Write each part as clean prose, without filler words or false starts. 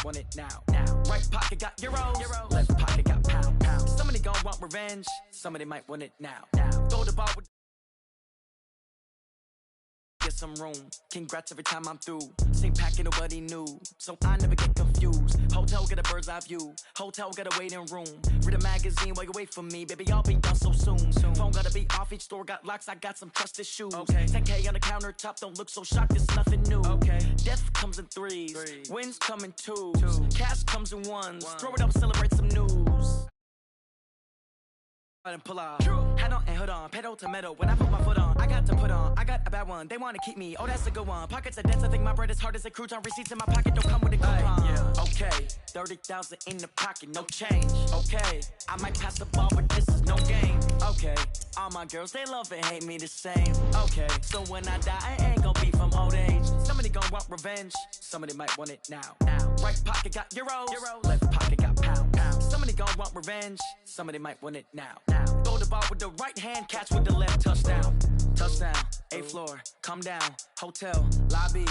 want it now. Right pocket got euros, left pocket got pound. Somebody gon' want revenge, somebody might want it now. Throw the ball with get some room. Congrats every time I'm through. Same packet nobody knew, so I never get confused. Hotel get a bird's eye view. Hotel got a waiting room. Read a magazine while you wait for me, baby. I'll be done so soon. Phone gotta be off. Each store got locks. I got some trusted shoes. 10K on the countertop. Don't look so shocked. It's nothing new. Death comes in threes. Wins come in twos. Cash comes in ones. Throw it up, celebrate some news. And pull off. Head on and hood on, pedal to metal. When I put my foot on, I got to put on. I got a bad one, they wanna keep me. Oh, that's a good one. Pockets are dense, I think my bread is hard as a crouton. Receipts in my pocket don't come with a coupon. Okay, 30,000 in the pocket, no change. Okay, I might pass the ball, but this is no game. Okay, all my girls, they love and hate me the same. Okay, so when I die, I ain't gon' be from old age. Somebody gon' want revenge, somebody might want it now. Right pocket got euros, left pocket got pound. Somebody gon' want revenge, somebody might want it now. Throw the ball with the right hand, catch with the left, touchdown. Touchdown, 8th floor, come down, hotel, lobby.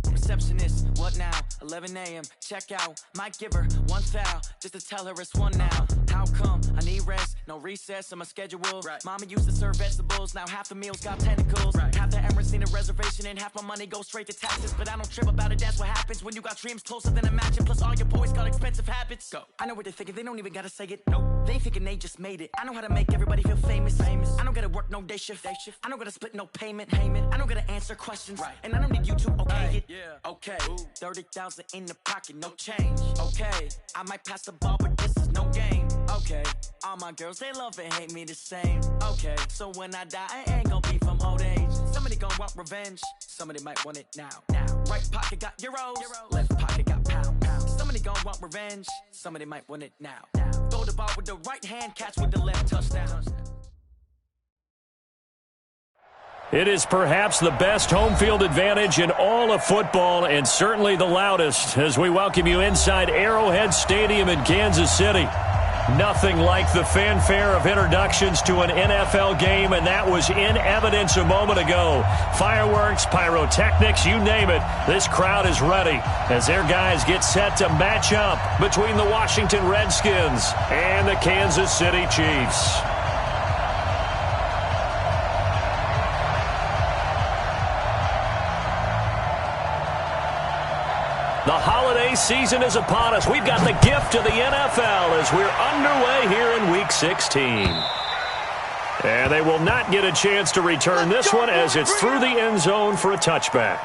Receptionist, what now? 11 a.m. check out. Might give her one foul just to tell her it's one now. How come? I need rest, no recess on my schedule. Mama used to serve vegetables, now half the meals got tentacles. Half the Emirates need a reservation and half my money goes straight to taxes. But I don't trip about it, that's what happens when you got dreams closer than imagine. Plus all your boys got expensive habits. Go. I know what they're thinking, they don't even gotta say it. Nope. They thinking they just made it. I know how to make everybody feel famous. I don't gotta work no day shift. I don't gotta split no payment. I don't gotta answer questions. And I don't need you to okay it. Okay, 30,000 in the pocket, no change. Okay, I might pass the ball, but this is no game. Okay, all my girls, they love and hate me the same. Okay, so when I die, I ain't gon' be from old age. Somebody gon' want revenge, somebody might want it now. Right pocket got euros, left pocket got pound. Somebody gon' want revenge, somebody might want it now. Throw the ball with the right hand, catch with the left, touchdown. It is perhaps the best home field advantage in all of football, and certainly the loudest, as we welcome you inside Arrowhead Stadium in Kansas City. Nothing like the fanfare of introductions to an NFL game, and that was in evidence a moment ago. Fireworks, pyrotechnics, you name it. This crowd is ready as their guys get set to match up between the Washington Redskins and the Kansas City Chiefs. The holiday season is upon us. We've got the gift of the NFL as we're underway here in Week 16. And they will not get a chance to return this one as it's through the end zone for a touchback.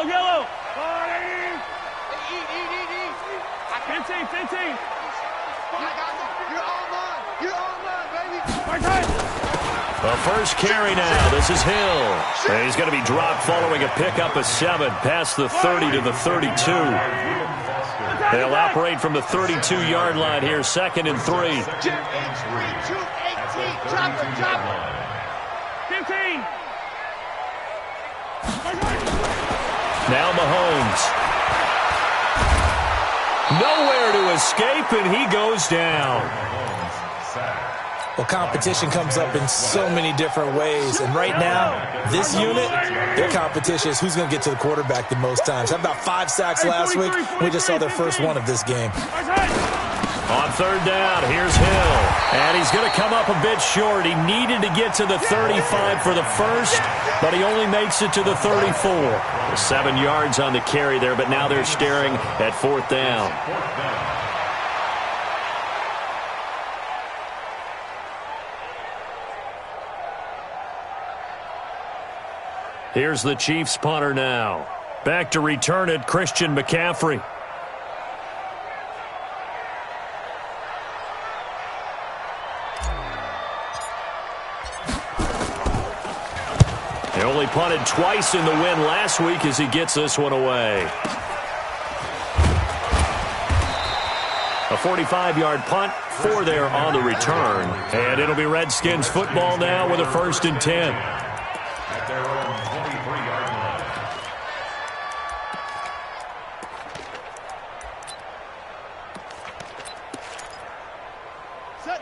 Yellow. 15. The first carry now. This is Hill. And he's going to be dropped following a pickup of 7 past the 30 to the 32. They'll operate from the 32-yard line here, 2nd and 3. 15. Now Mahomes. Nowhere to escape, and he goes down. Well, competition comes up in so many different ways. And right now, this unit, their competition is who's going to get to the quarterback the most times. How about 5 sacks last week? We just saw their first one of this game. On 3rd down, here's Hill. And he's going to come up a bit short. He needed to get to the 35 for the first, but he only makes it to the 34. 7 yards on the carry there, but now they're staring at 4th down. Here's the Chiefs punter now. Back to return it, Christian McCaffrey. They only punted twice in the win last week as he gets this one away. A 45-yard punt 4 there on the return. And it'll be Redskins football now with a 1st and 10. At their own 23-yard line.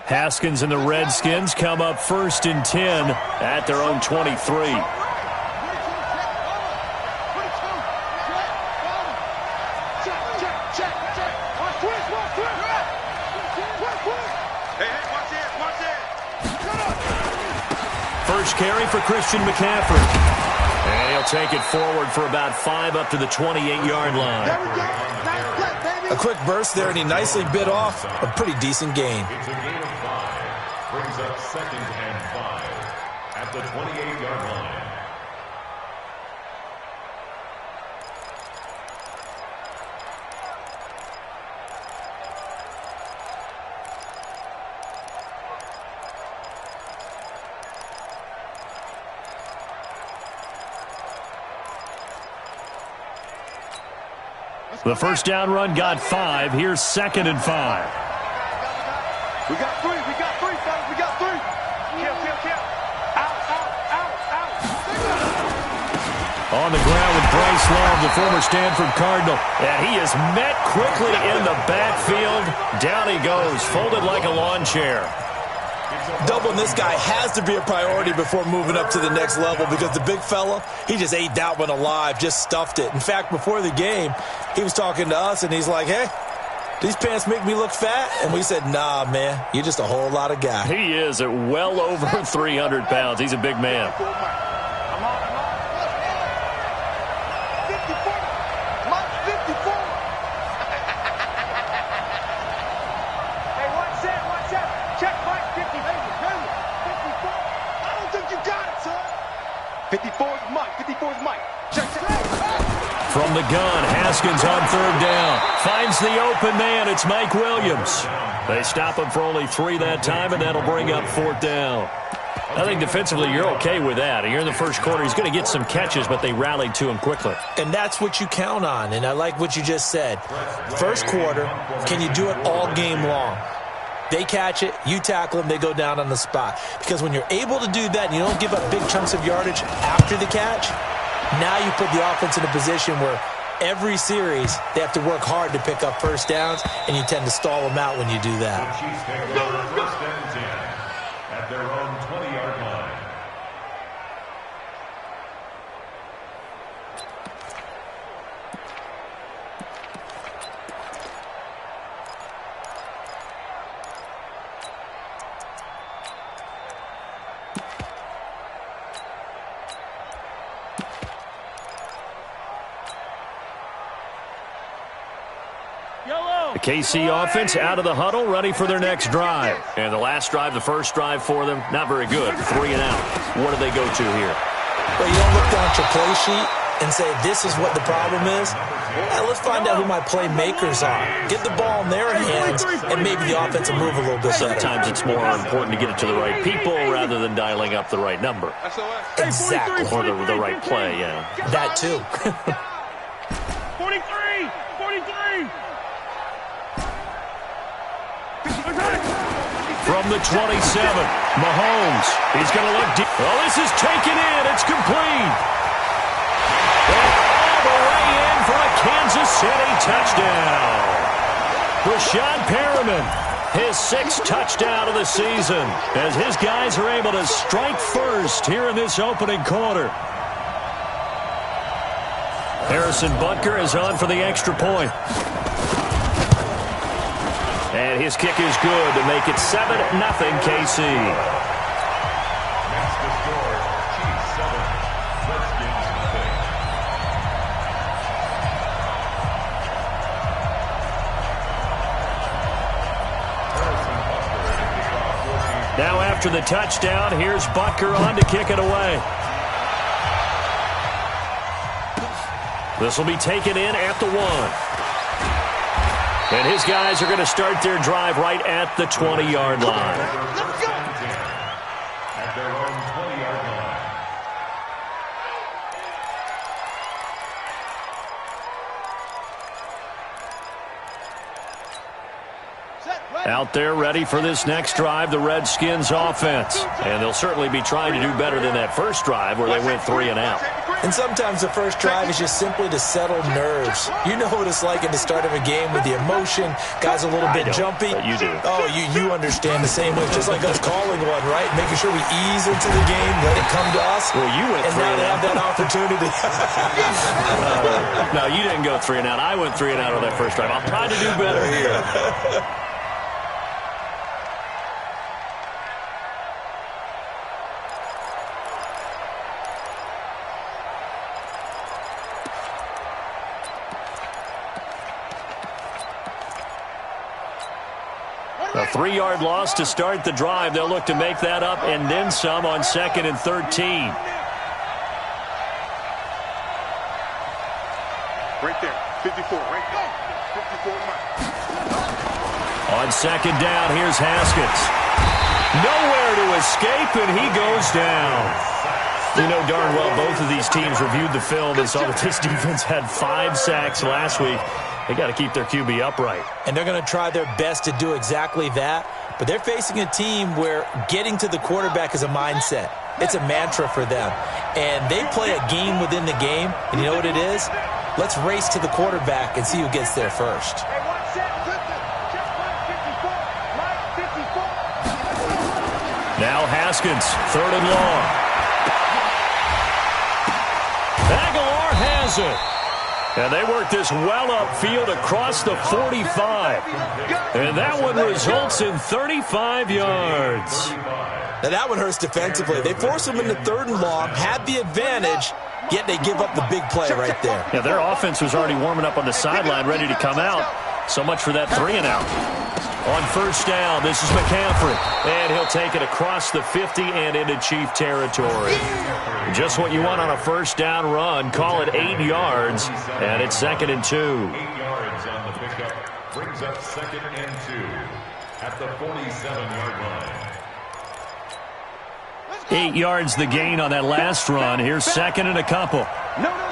Haskins and the Redskins come up 1st and 10 at their own 23. First carry for Christian McCaffrey. And he'll take it forward for about 5 up to the 28-yard line. A quick burst there, and he nicely bit off a pretty decent gain. It's a gain of 5. Brings up 2nd and 5 at the 28-yard line. The first down run got 5. Here's 2nd and 5. We got 3. We got 3, fellas. We got 3. Kill. Out. On the ground with Bryce Love, the former Stanford Cardinal. And he is met quickly in the backfield. Down he goes, folded like a lawn chair. Doubling this guy has to be a priority before moving up to the next level, because the big fella, he just ate that one alive, just stuffed it. In fact, before the game, he was talking to us, and he's like, hey, these pants make me look fat? And we said, nah, man, you're just a whole lot of guy. He is at well over 300 pounds. He's a big man. From the gun, Haskins on 3rd down. Finds the open man. It's Mike Williams. They stop him for only 3 that time, and that'll bring up 4th down. I think defensively you're okay with that. You're in the first quarter. He's going to get some catches, but they rallied to him quickly. And that's what you count on, and I like what you just said. First quarter, can you do it all game long? They catch it, you tackle them, they go down on the spot. Because when you're able to do that and you don't give up big chunks of yardage after the catch, now you put the offense in a position where every series they have to work hard to pick up first downs, and you tend to stall them out when you do that. The Chiefs take over 1st and 10 at their own 20-yard line. The KC offense out of the huddle, ready for their next drive. And the last drive, the first drive for them, not very good. 3 and out. What do they go to here? Well, you don't look down at your play sheet and say, this is what the problem is. Let's find out who my playmakers are. Get the ball in their hands, and maybe the offense will move a little bit better. Sometimes it's more important to get it to the right people rather than dialing up the right number. Exactly. Or the right play, yeah. That too. 43. From the 27, Mahomes. He's going to look deep. Well, this is taken in. It's complete. And all the way in for a Kansas City touchdown. Rashad Perriman, his 6th touchdown of the season, as his guys are able to strike first here in this opening quarter. Harrison Butker is on for the extra point. And his kick is good to make it 7-0 KC. That's the score. Chiefs 7, Redskins 6. Now after the touchdown, here's Butker on to kick it away. This will be taken in at the 1. And his guys are going to start their drive right at the 20-yard line. At their own 20-yard line. Out there ready for this next drive, the Redskins offense. And they'll certainly be trying to do better than that first drive where they went 3 and out. And sometimes the first drive is just simply to settle nerves. You know what it's like at the start of a game with the emotion. Guys a little bit jumpy. But you do. Oh, you understand the same way. Just like us calling one, right? Making sure we ease into the game, let it come to us. Well, you went and 3 now and they out. have that opportunity. No, you didn't go 3 and out. I went 3 and out on that first drive. I'll try to do better here. A 3-yard loss to start the drive. They'll look to make that up and then some on 2nd and 13. Right there, 54, right there. 54 On 2nd down, here's Haskins. Nowhere to escape, and he goes down. You know darn well both of these teams reviewed the film and saw that this defense had 5 sacks last week. They got to keep their QB upright. And they're going to try their best to do exactly that. But they're facing a team where getting to the quarterback is a mindset. It's a mantra for them. And they play a game within the game. And you know what it is? Let's race to the quarterback and see who gets there first. Now Haskins, 3rd and long. Aguilar has it. And they work this well upfield across the 45. And that one results in 35 yards. Now that one hurts defensively. They force them into 3rd and long, had the advantage, yet they give up the big play right there. Yeah, their offense was already warming up on the sideline, ready to come out. So much for that 3 and out. On 1st down, this is McCaffrey. And he'll take it across the 50 and into Chief territory. Just what you want on a 1st down run. Call it 8 yards. And it's 2nd and 2. 8 yards on the pickup. Brings up 2nd and 2 at the 47-yard line. 8 yards the gain on that last run. Here's 2nd and a couple. No.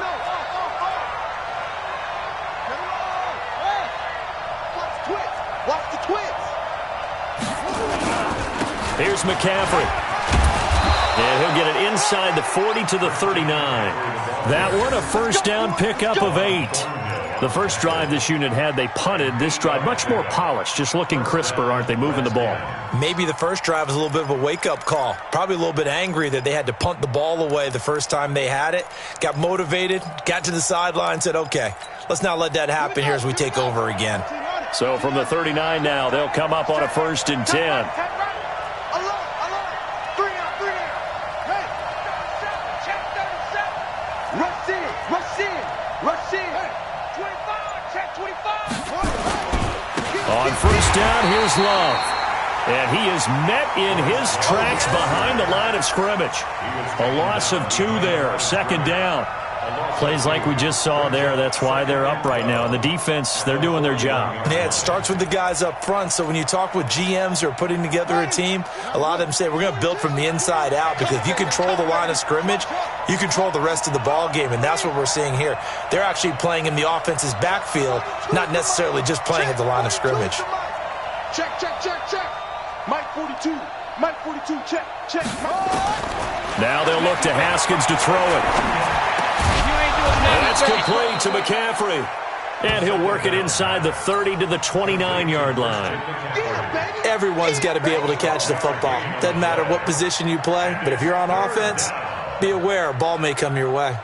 Watch the twits. Here's McCaffrey. And he'll get it inside the 40 to the 39. That one, a 1st down pickup of 8. The first drive this unit had, they punted. This drive, much more polished, just looking crisper, aren't they, moving the ball? Maybe the first drive was a little bit of a wake-up call. Probably a little bit angry that they had to punt the ball away the first time they had it. Got motivated, got to the sideline, said, okay, let's not let that happen here as we take over again. So from the 39 now, they'll come up on a 1st and 10. On 1st down, here's Love. And he is met in his tracks behind the line of scrimmage. A loss of 2 there, 2nd down. Plays like we just saw there, that's why they're up right now. And the defense, they're doing their job. Yeah, it starts with the guys up front. So when you talk with GMs who are putting together a team, a lot of them say we're going to build from the inside out, because if you control the line of scrimmage, you control the rest of the ball game, and that's what we're seeing here. They're actually playing in the offense's backfield, not necessarily just playing at the line of scrimmage. Check. Mike 42, check. Now they'll look to Haskins to throw it. And that's complete to McCaffrey. And he'll work it inside the 30 to the 29-yard line. Everyone's got to be able to catch the football. Doesn't matter what position you play, but if you're on offense, be aware a ball may come your way.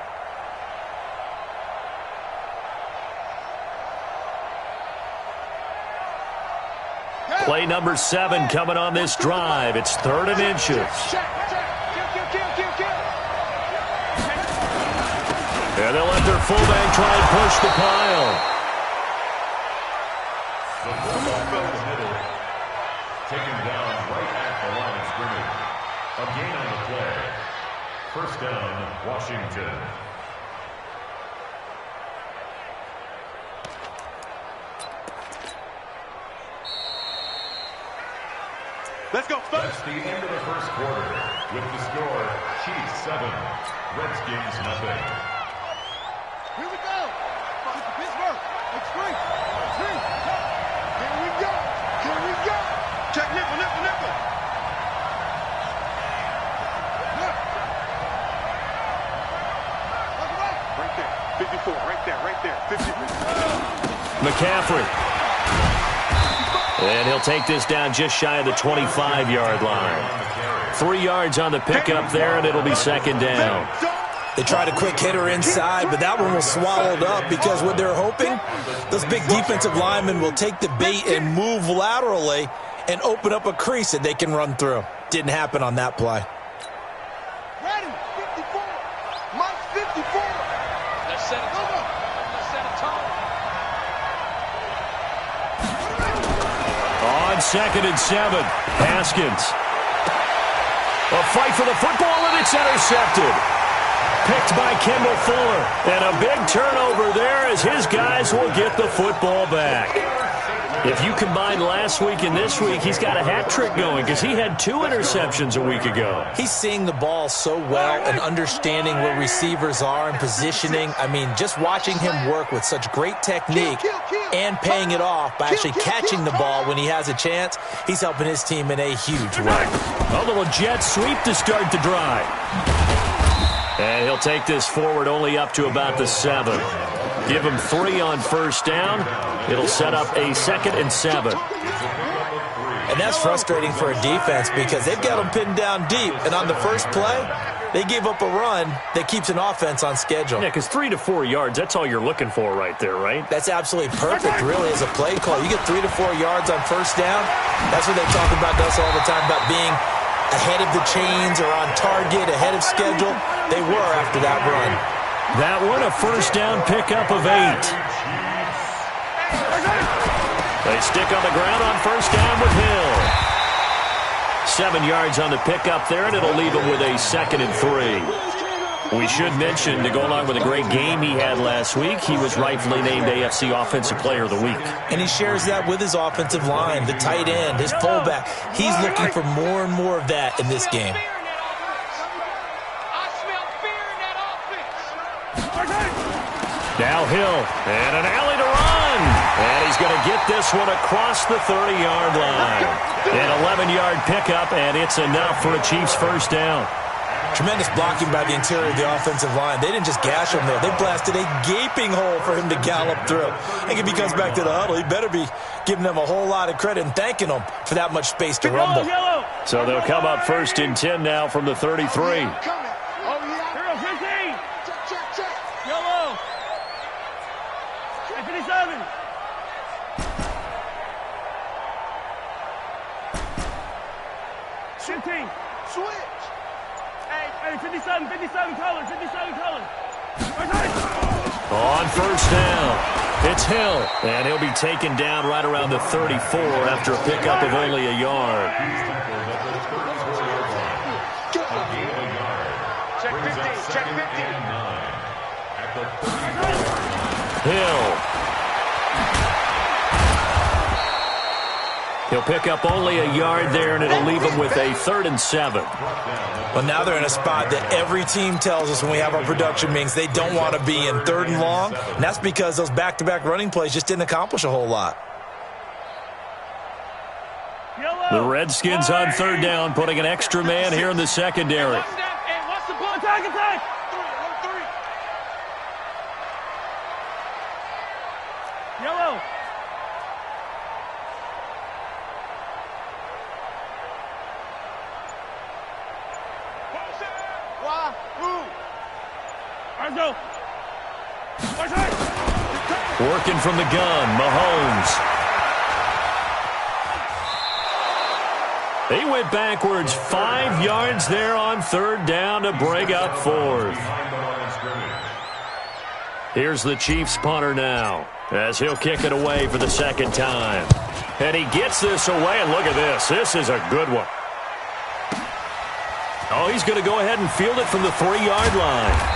Play number 7 coming on this drive. It's 3rd and inches. And they'll let their fullback try and push the pile. The fullback in the middle, taken down right at the line of scrimmage. A gain on the play. 1st down, Washington. Let's go. That's the end of the 1st quarter. With the score, Chiefs 7, Redskins 0. Here we go. Pittsburgh. It's free. Here we go. 54, right there, 54. McCaffrey. And he'll take this down just shy of the 25-yard line. 3 yards on the pickup there, and it'll be second down. They tried a quick hitter inside, but that one was swallowed up because what they're hoping, those big defensive linemen will take the bait and move laterally and open up a crease that they can run through. Didn't happen on that play. Ready, 54. Mike's 54. Let's set a tone. Let's set a tone. On 2nd and 7, Haskins. A fight for the football, and it's intercepted. Picked by Kendall Fuller. And a big turnover there as his guys will get the football back. If you combine last week and this week, he's got a hat trick going because he had 2 interceptions a week ago. He's seeing the ball so well and understanding where receivers are and positioning. I mean, just watching him work with such great technique and paying it off by actually catching the ball when he has a chance, he's helping his team in a huge way. A little jet sweep to start the drive. And he'll take this forward only up to about the 7. Give him 3 on first down. It'll set up a 2nd and 7. And that's frustrating for a defense because they've got them pinned down deep. And on the first play, they gave up a run that keeps an offense on schedule. Yeah, because 3 to 4 yards, that's all you're looking for right there, right? That's absolutely perfect, really, as a play call. You get 3 to 4 yards on first down. That's what they talk about us all the time, about being ahead of the chains or on target, ahead of schedule. They were after that run. That one, a first down pickup of 8. They stick on the ground on first down with Hill. 7 yards on the pickup there, and it'll leave him with a 2nd and 3. We should mention, to go along with a great game he had last week, he was rightfully named AFC Offensive Player of the Week. And he shares that with his offensive line, the tight end, his fullback. He's looking for more and more of that in this game. Now Hill, and an alley to run. And he's going to get this one across the 30-yard line. An 11-yard pickup, and it's enough for a Chiefs first down. Tremendous blocking by the interior of the offensive line. They didn't just gash him there. They blasted a gaping hole for him to gallop through. I think if he comes back to the huddle, he better be giving them a whole lot of credit and thanking them for that much space to rumble. So they'll come up 1st and 10 now from the 33. Hey, 57 color. On first down, it's Hill, and he'll be taken down right around the 34 after a pickup of only a yard. Check 50. Hill. He'll pick up only a yard there, and it'll leave him with a 3rd and 7. Well, now they're in a spot that every team tells us when we have our production meetings they don't want to be in, 3rd and long. And that's because those back-to-back running plays just didn't accomplish a whole lot. The Redskins on 3rd down, putting an extra man here in the secondary. Attack! Yellow. Working from the gun, Mahomes. He went backwards 5 yards there on 3rd down to bring up 4th. Here's the Chiefs punter now, as he'll kick it away for the 2nd time. And he gets this away, and look at this. This is a good one. Oh, he's going to go ahead and field it from the 3-yard line.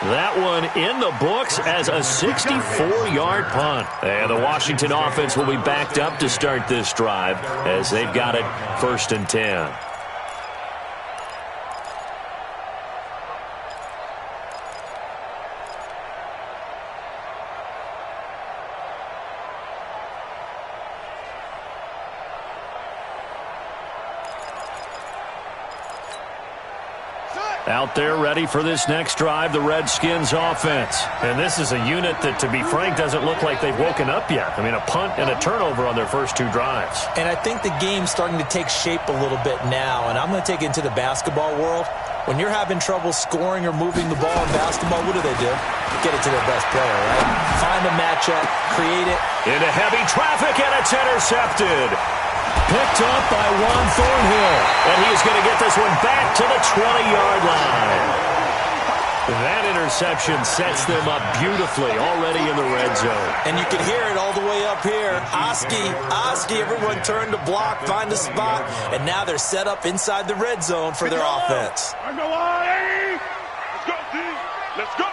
That one in the books as a 64-yard punt. And the Washington offense will be backed up to start this drive as they've got it 1st and 10. Out there ready for this next drive, the Redskins offense. And this is a unit that, to be frank, doesn't look like they've woken up yet. I mean, a punt and a turnover on their first two drives. And I think the game's starting to take shape a little bit now, and I'm going to take it into the basketball world. When you're having trouble scoring or moving the ball in basketball, what do? Get it to their best player, right? Find a matchup, create it. Into heavy traffic, and it's intercepted. Picked up by Juan Thornhill, and he's going to get this one back to the 20-yard line. That interception sets them up beautifully already in the red zone. And you can hear it all the way up here. Oski, everyone turned to block, find a spot, and now they're set up inside the red zone for their offense. Let's go, D. Let's go.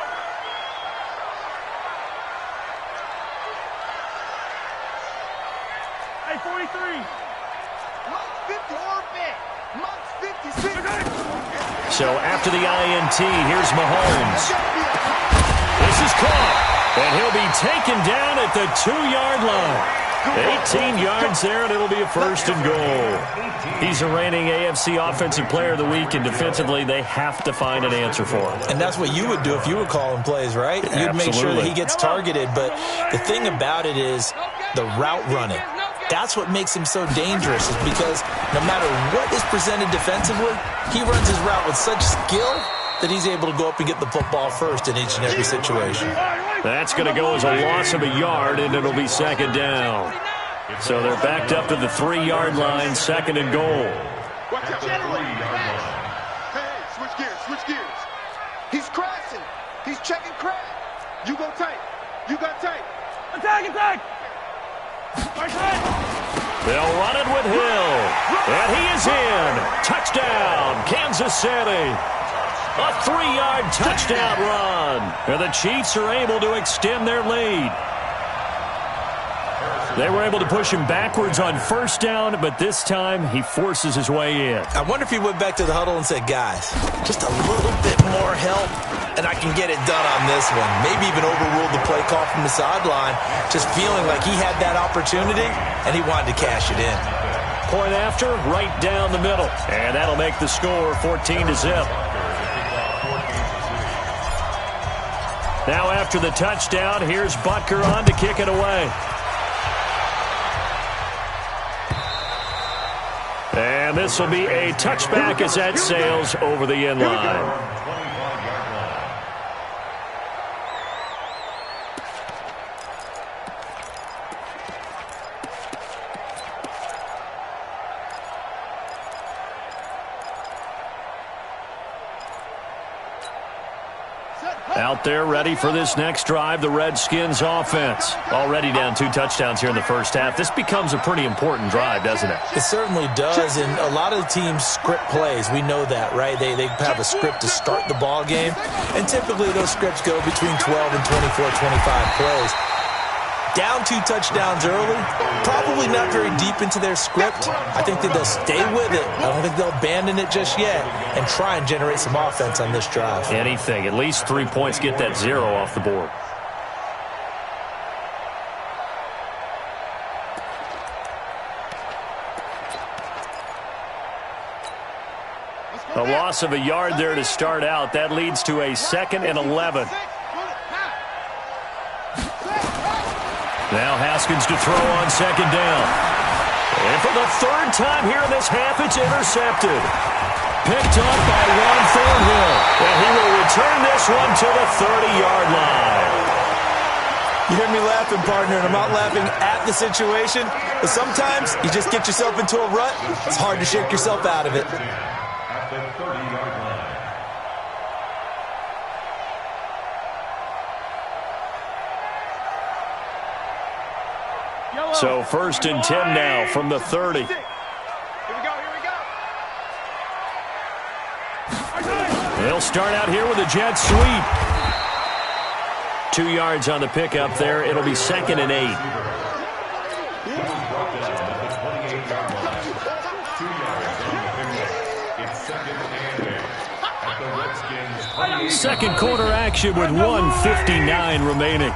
Hey, 43. Mike's 50 or bet. Mike's 56. So after the INT, here's Mahomes. This is caught, and he'll be taken down at the 2-yard line. 18 yards there, and it'll be a first and goal. He's a reigning AFC Offensive Player of the Week, and defensively, they have to find an answer for him. And that's what you would do if you were calling plays, right? You'd make sure that he gets targeted. But the thing about it is the route running. That's what makes him so dangerous, is because no matter what is presented defensively, he runs his route with such skill that he's able to go up and get the football first in each and every situation. That's going to go as a loss of a yard, and it'll be second down. So they're backed up to the 3-yard line, second and goal. Hey, switch gears. He's crashing. He's checking crash. You go tight. You got tight. Attack. They'll run it with Hill. And he is in. Touchdown, Kansas City. A 3-yard touchdown run. And the Chiefs are able to extend their lead. They were able to push him backwards on first down, but this time he forces his way in. I wonder if he went back to the huddle and said, guys, just a little bit more help, and I can get it done on this one. Maybe even overruled the play call from the sideline, just feeling like he had that opportunity, and he wanted to cash it in. Point after, right down the middle. And that'll make the score 14-0. Now after the touchdown, here's Butker on to kick it away. And this will be a touchback as that sails over the end line. Out there ready for this next drive, the Redskins offense. Already down 2 touchdowns here in the first half. This becomes a pretty important drive, doesn't it? It certainly does, and a lot of the teams script plays. We know that, right? They have a script to start the ball game, and typically those scripts go between 12 and 24, 25 plays. Down 2 touchdowns early, probably not very deep into their script. I think that they'll stay with it. I don't think they'll abandon it just yet and try and generate some offense on this drive. Anything. At least 3 points, get that 0 off the board. A loss of a yard there to start out. That leads to a 2nd and 11. Now Haskins to throw on 2nd down. And for the 3rd time here in this half, it's intercepted. Picked up by Juan Thornhill. And he will return this one to the 30-yard line. You hear me laughing, partner, and I'm not laughing at the situation. But sometimes you just get yourself into a rut. It's hard to shake yourself out of it. At the 30-yard line. So 1st and 10 now from the 30. Here we go. They'll start out here with a jet sweep. 2 yards on the pickup there. It'll be 2nd and 8. Second quarter action with 1:59 remaining.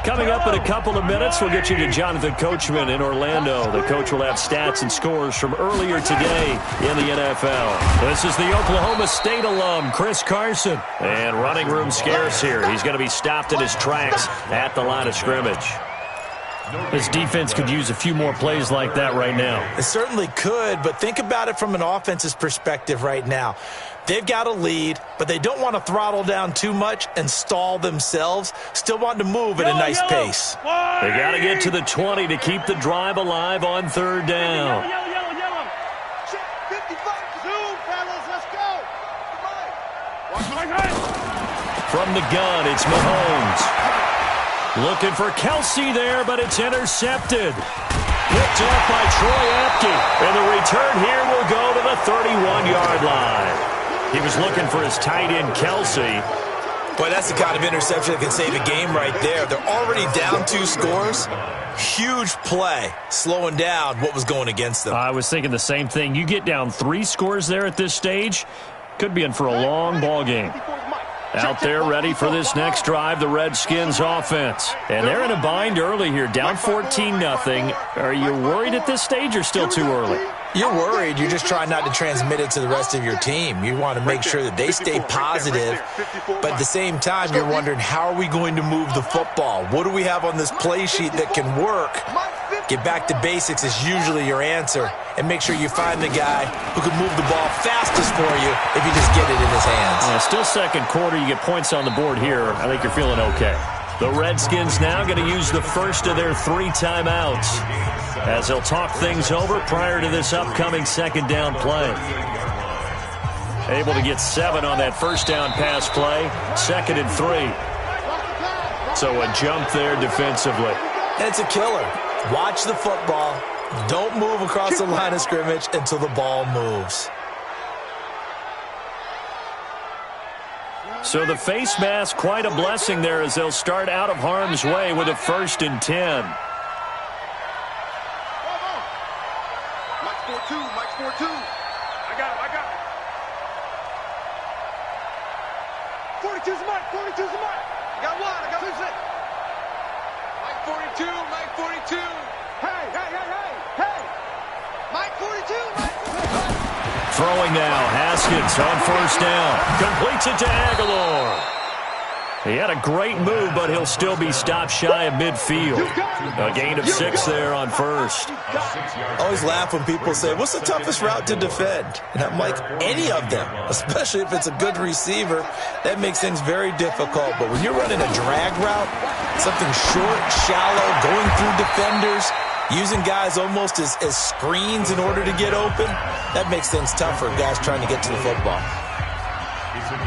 Coming up in a couple of minutes, we'll get you to Jonathan Coachman in Orlando. The coach will have stats and scores from earlier today in the NFL. This is the Oklahoma State alum, Chris Carson. And running room scarce here. He's going to be stopped in his tracks at the line of scrimmage. This defense could use a few more plays like that right now. It certainly could, but think about it from an offense's perspective right now. They've got a lead, but they don't want to throttle down too much and stall themselves. Still want to move at a nice pace. They got to get to the 20 to keep the drive alive on third down. From the gun, it's Mahomes. Looking for Kelsey there, but it's intercepted. Picked off by Troy Apke. And the return here will go to the 31-yard line. He was looking for his tight end, Kelsey. Boy, that's the kind of interception that can save a game right there. They're already down 2 scores. Huge play, slowing down what was going against them. I was thinking the same thing. You get down 3 scores there at this stage, could be in for a long ball game. Out there ready for this next drive, the Redskins offense. And they're in a bind early here, down 14-0. Are you worried at this stage or still too early? You're worried. You're just trying not to transmit it to the rest of your team. You want to make sure that they stay positive, but at the same time, you're wondering, how are we going to move the football? What do we have on this play sheet that can work? Get back to basics is usually your answer, and make sure you find the guy who can move the ball fastest for you if you just get it in his hands. Still second quarter, you get points on the board here. I think you're feeling okay. The Redskins now going to use the first of their 3 timeouts as they'll talk things over prior to this upcoming second down play. Able to get 7 on that first down pass play, 2nd and 3. So a jump there defensively. It's a killer. Watch the football. Don't move across the line of scrimmage until the ball moves. So the face mask, quite a blessing there as they'll start out of harm's way with a 1st and 10. Mike 4-2, Mike 4-2. I got him. 42's Mike, 42's Mike. I got 1, I got 2, 6. Mike 42, Mike 42. Hey. Mike 42, Mike 42. Throwing now, Haskins on 1st down. Completes it to Aguilar. He had a great move, but he'll still be stopped shy of midfield. A gain of 6 there on 1st. I always laugh when people say, what's the toughest route to defend? And I'm like, any of them, especially if it's a good receiver. That makes things very difficult. But when you're running a drag route, something short, shallow, going through defenders, using guys almost as screens in order to get open, that makes things tough for guys trying to get to the football.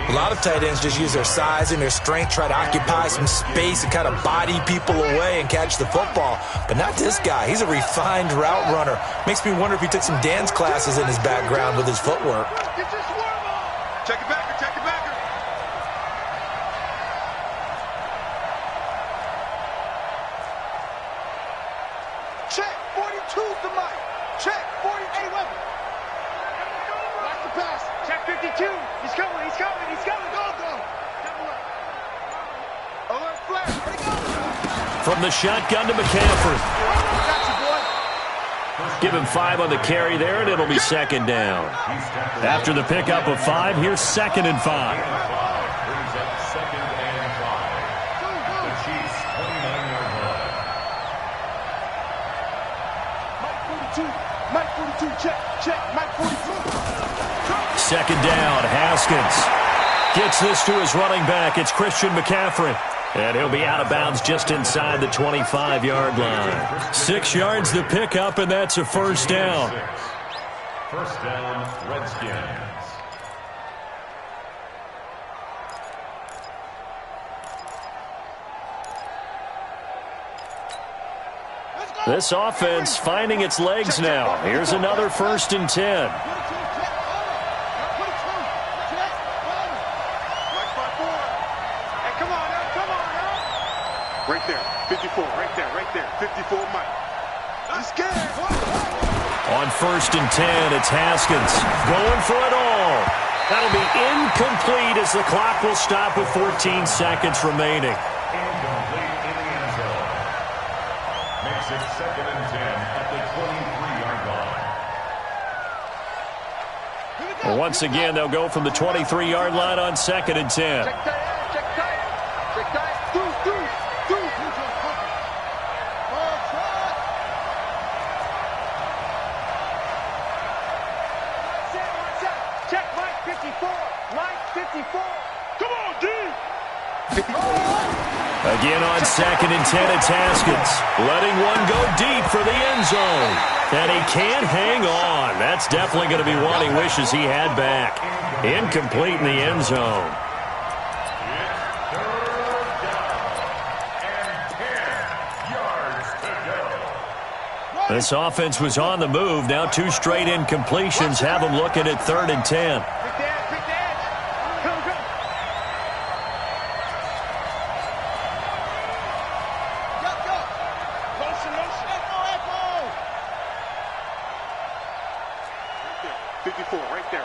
A lot of tight ends just use their size and their strength, try to occupy some space and kind of body people away and catch the football. But not this guy. He's a refined route runner. Makes me wonder if he took some dance classes in his background with his footwork. Check it back. Check 42's the Mike. Check 48 weapon. Watch the pass. Check 52. He's coming. Go. Alert flash. Where'd he go? From the shotgun to McCaffrey. Give him 5 on the carry there, and it'll be 2nd down. After the pickup of 5, here's 2nd and 5. Brings up 2nd and 5. The Chiefs' 29-yard line. Mike 42. Check. Mike 42. 2nd down, Haskins gets this to his running back. It's Christian McCaffrey. And he'll be out of bounds just inside the 25-yard line. 6 yards the pickup, and that's a 1st down. 1st down, Redskins. This offense finding its legs now. Here's another 1st and 10. Right there, 54, right there, 54 Mike. I'm scared. On 1st and 10, it's Haskins going for it all. That'll be incomplete as the clock will stop with 14 seconds remaining. Incomplete in the end zone. Once again, they'll go from the 23-yard line on 2nd and 10. Check tight, check tight. Check tight. Do. Check Mike 54. Mike 54. Come on, D. 54. Again on 2nd and 10, it's Haskins. Letting one go deep for the end zone. And he can't hang on. That's definitely going to be one he wishes he had back. Incomplete in the end zone. This offense was on the move. Now 2 straight incompletions have them looking at 3rd and 10.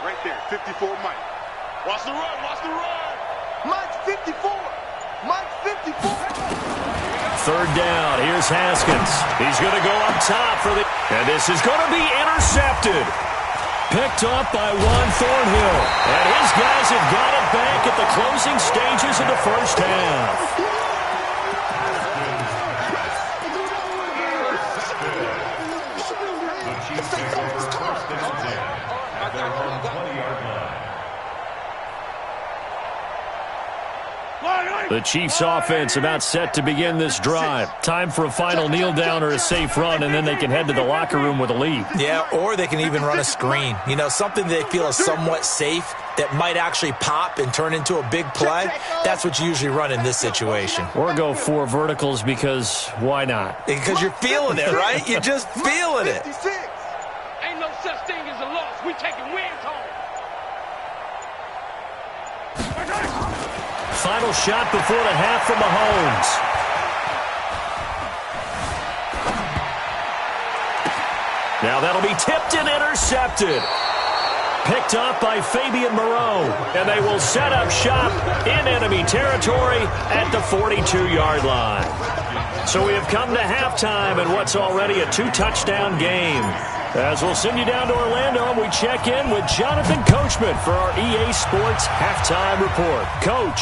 Right there. 54 Mike. Watch the run. Mike's 54. Mike's 54. 3rd down. Here's Haskins. He's going to go up top for the... And this is going to be intercepted. Picked up by Juan Thornhill. And his guys have got it back at the closing stages of the first half. The Chiefs' offense about set to begin this drive. Time for a final kneel down or a safe run, and then they can head to the locker room with a lead. Yeah, or they can even run a screen. You know, something they feel is somewhat safe that might actually pop and turn into a big play. That's what you usually run in this situation. Or go 4 verticals because why not? Because you're feeling it, right? You're just feeling it. Ain't no such thing as a loss. We taking wins home. Final shot before the half from Mahomes. Now that'll be tipped and intercepted. Picked up by Fabian Moreau. And they will set up shop in enemy territory at the 42-yard line. So we have come to halftime in what's already a 2-touchdown game. As we'll send you down to Orlando, and we check in with Jonathan Coachman for our EA Sports Halftime Report. Coach.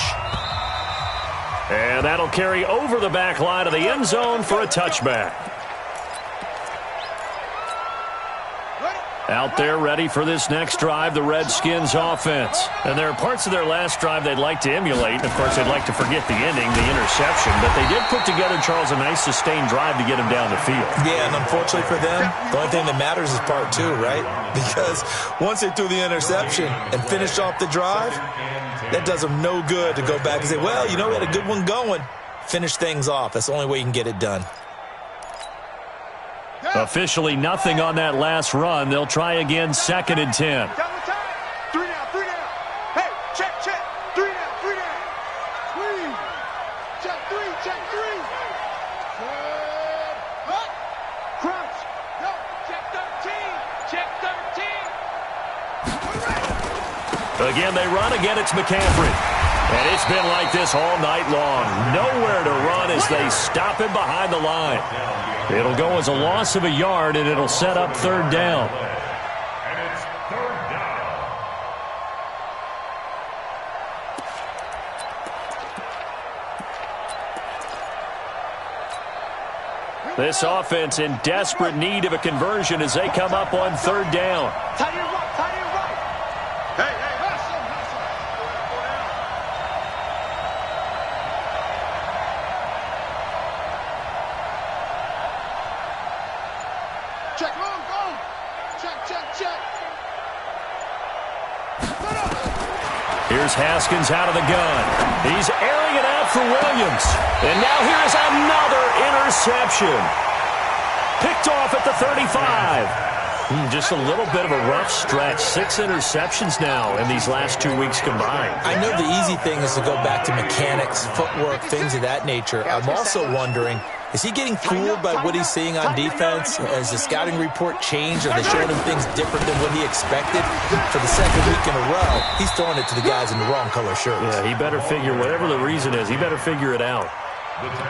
And that'll carry over the back line of the end zone for a touchback. Out there ready for this next drive, the Redskins offense. And there are parts of their last drive they'd like to emulate. Of course, they'd like to forget the ending, the interception. But they did put together, Charles, a nice sustained drive to get them down the field. Yeah, and unfortunately for them, the only thing that matters is part 2, right? Because once they threw the interception and finished off the drive, that does them no good to go back and say, well, you know, we had a good one going. Finish things off. That's the only way you can get it done. Officially nothing on that last run. They'll try again, 2nd and 10. 3 down. Hey, check. 3 down. Check 3. Crouch. Go. Check 13. Again, they run. Again, it's McCaffrey. And it's been like this all night long. Nowhere to run as they stop him behind the line. It'll go as a loss of a yard, and it'll set up 3rd down. And it's 3rd down. This offense in desperate need of a conversion as they come up on 3rd down. Tight end right. Hey. Check, go. Check. Here's Haskins out of the gun. He's airing it out for Williams. And now here's another interception. Picked off at the 35. Just a little bit of a rough stretch. 6 interceptions now in these last 2 weeks combined. I know the easy thing is to go back to mechanics, footwork, things of that nature. I'm also wondering, is he getting fooled by what he's seeing on defense? Has the scouting report changed? Are they showing him things different than what he expected? For the 2nd week in a row, he's throwing it to the guys in the wrong color shirts. Yeah, he better figure, whatever the reason is, he better figure it out.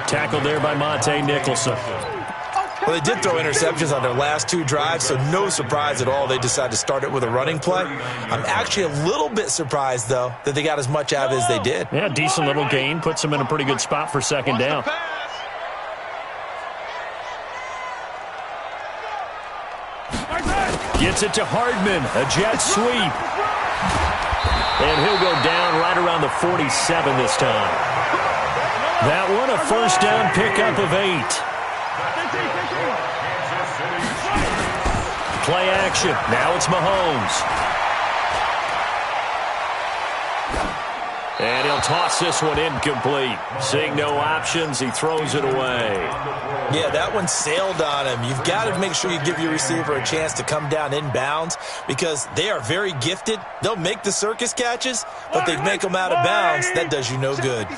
Tackled there by Monte Nicholson. Well, they did throw interceptions on their last 2 drives, so no surprise at all they decided to start it with a running play. I'm actually a little bit surprised, though, that they got as much out of it as they did. Yeah, decent little gain. Puts them in a pretty good spot for second down. Gets it to Hardman. A jet sweep. And he'll go down right around the 47 this time. That one a first down pickup of 8. Play action. Now it's Mahomes. And he'll toss this one incomplete. Seeing no options, he throws it away. Yeah, that one sailed on him. You've got to make sure you give your receiver a chance to come down inbounds because they are very gifted. They'll make the circus catches, but they make them out of bounds. That does you no good.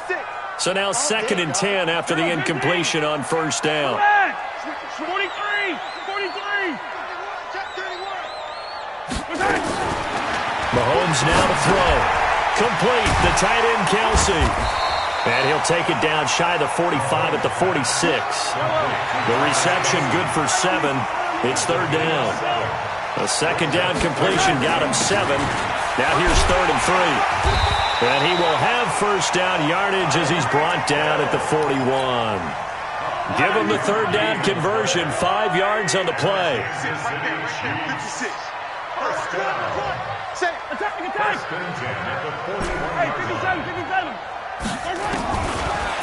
So now 2nd and 10 after the incompletion on first down. 43. Mahomes now to throw. Complete, the tight end, Kelsey. And he'll take it down shy of the 45 at the 46. The reception good for 7. It's 3rd down. A 2nd down completion got him 7. Now here's 3rd and 3. And he will have first down yardage as he's brought down at the 41. Give him the 3rd down conversion, 5 yards on the play. 56. First down.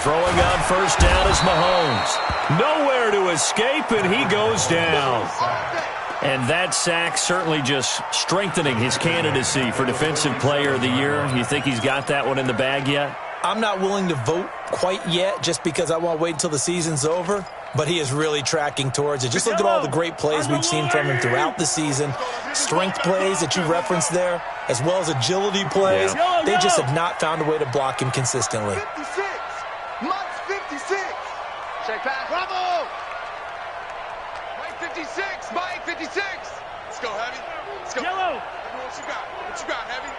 Throwing on first down is Mahomes. Nowhere to escape, and he goes down. And that sack certainly just strengthening his candidacy for Defensive Player of the Year. You think he's got that one in the bag yet? I'm not willing to vote quite yet just because I want to wait until the season's over. But he is really tracking towards it. Just look at all the great plays we've seen from him throughout the season. Strength plays that you referenced there, as well as agility plays. They just have not found a way to block him consistently. 56. Mike's 56. Check pass. Bravo. Mike 56. Mike 56. Let's go, Heavy. Let's go. Yellow. What you got? What you got, Heavy?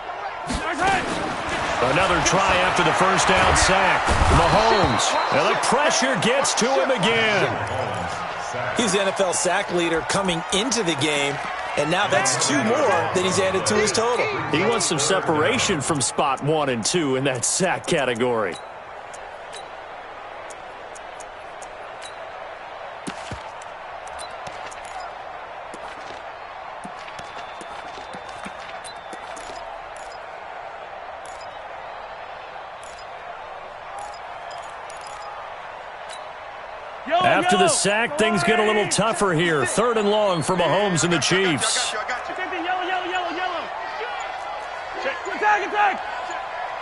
Another try after the first down sack. Mahomes. And the pressure gets to him again. He's the NFL sack leader coming into the game, and now that's 2 more than he's added to his total. He wants some separation from spot 1 and 2 in that sack category. After the sack, things get a little tougher here. 3rd and long for Mahomes and the Chiefs. Yellow.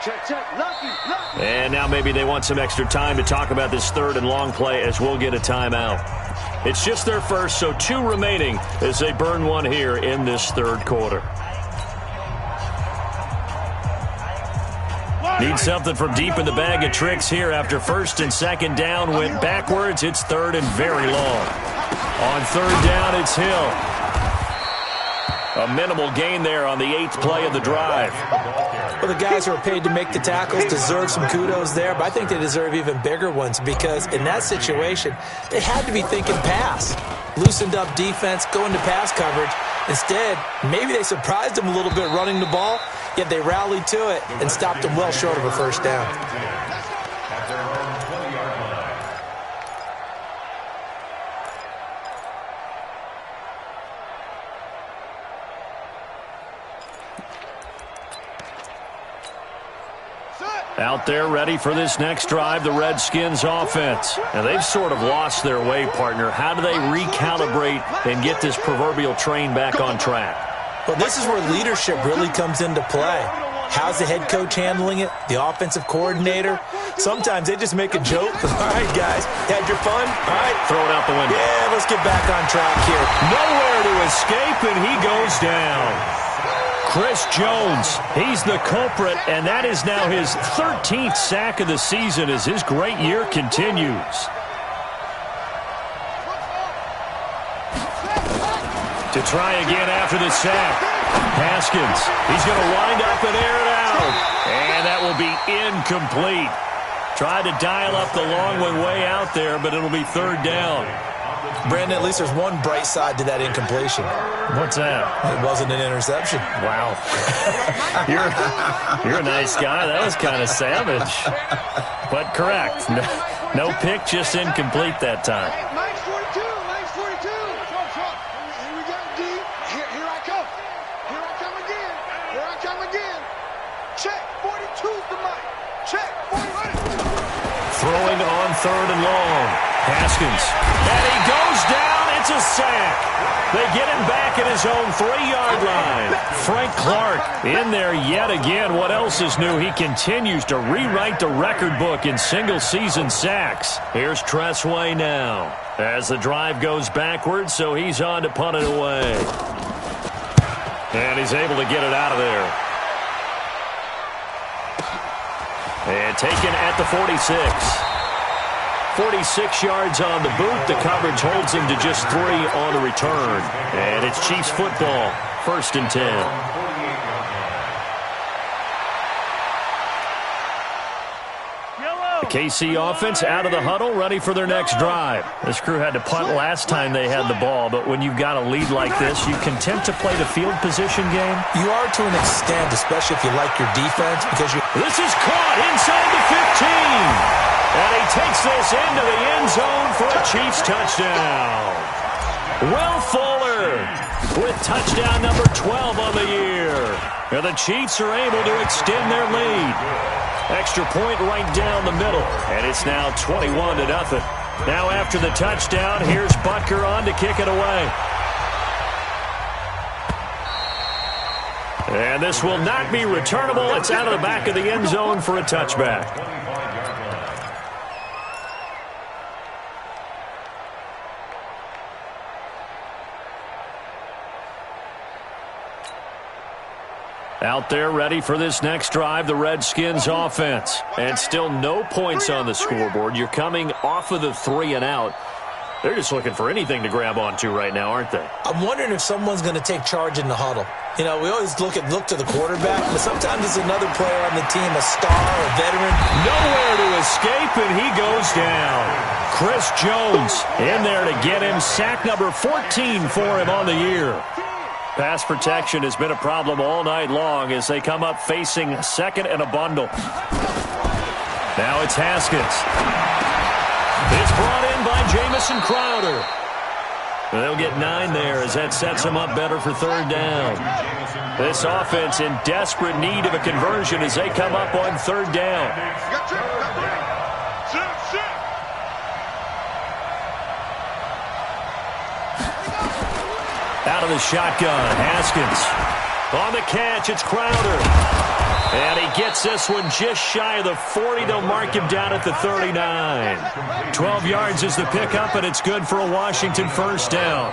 Check. Lucky. And now maybe they want some extra time to talk about this 3rd and long play as we'll get a timeout. It's just their first, so 2 remaining as they burn one here in this 3rd quarter. Need something from deep in the bag of tricks here after 1st and 2nd down went backwards. It's 3rd and very long. On 3rd down, it's Hill. A minimal gain there on the 8th play of the drive. Well, the guys who are paid to make the tackles deserve some kudos there, but I think they deserve even bigger ones because in that situation, they had to be thinking pass. Loosened up defense, going to pass coverage. Instead, maybe they surprised them a little bit running the ball, yet they rallied to it and stopped them well short of a first down. Out there ready for this next drive, the Redskins offense. And they've sort of lost their way, partner. How do they recalibrate and get this proverbial train back on track? Well, this is where leadership really comes into play. How's the head coach handling it? The offensive coordinator? Sometimes they just make a joke. All right, guys, had your fun? All right. Throw it out the window. Yeah, let's get back on track here. Nowhere to escape, and he goes down. Chris Jones, he's the culprit, and that is now his 13th sack of the season as his great year continues. To try again after the sack. Haskins, he's going to wind up and air it out. And that will be incomplete. Tried to dial up the long one way out there, but it'll be 3rd down. Brandon, at least there's one bright side to that incompletion. What's that? It wasn't an interception. Wow. You're a nice guy. That was kind of savage. But correct. No pick, just incomplete that time. Mike's 42. Mike's 42. Here we go, D. Here I come. Here I come again. Here I come again. Check. 42's the Mike. Check. 40. Throwing on 3rd and long. Haskins. And he goes down. It's a sack. They get him back at his own 3-yard line. Frank Clark in there yet again. What else is new? He continues to rewrite the record book in single-season sacks. Here's Tressway now as the drive goes backwards, so he's on to punt it away. And he's able to get it out of there. And taken at the 46. 46 yards on the boot. The coverage holds him to just 3 on the return. And it's Chiefs football, 1st and 10. The KC offense out of the huddle, ready for their next drive. This crew had to punt last time they had the ball, but when you've got a lead like this, you content to play the field position game? You are to an extent, especially if you like your defense, because you... This is caught inside the 15. And he takes this into the end zone for a Chiefs touchdown. Will Fuller with touchdown number 12 on the year. And the Chiefs are able to extend their lead. Extra point right down the middle. And it's now 21-0. Now after the touchdown, here's Butker on to kick it away. And this will not be returnable. It's out of the back of the end zone for a touchback. Out there ready for this next drive, the Redskins offense. And still no points on the scoreboard. You're coming off of the 3 and out. They're just looking for anything to grab onto right now, aren't they? I'm wondering if someone's going to take charge in the huddle. You know, we always look to the quarterback, but sometimes it's another player on the team, a star, a veteran. Nowhere to escape, and he goes down. Chris Jones in there to get him. Sack number 14 for him on the year. Pass protection has been a problem all night long as they come up facing 2nd and a bundle. Now it's Haskins. It's brought in by Jamison Crowder. They'll get 9 there as that sets them up better for 3rd down. This offense in desperate need of a conversion as they come up on 3rd down. Out of the shotgun, Haskins. On the catch, it's Crowder. And he gets this one just shy of the 40. They'll mark him down at the 39. 12 yards is the pickup, and it's good for a Washington 1st down.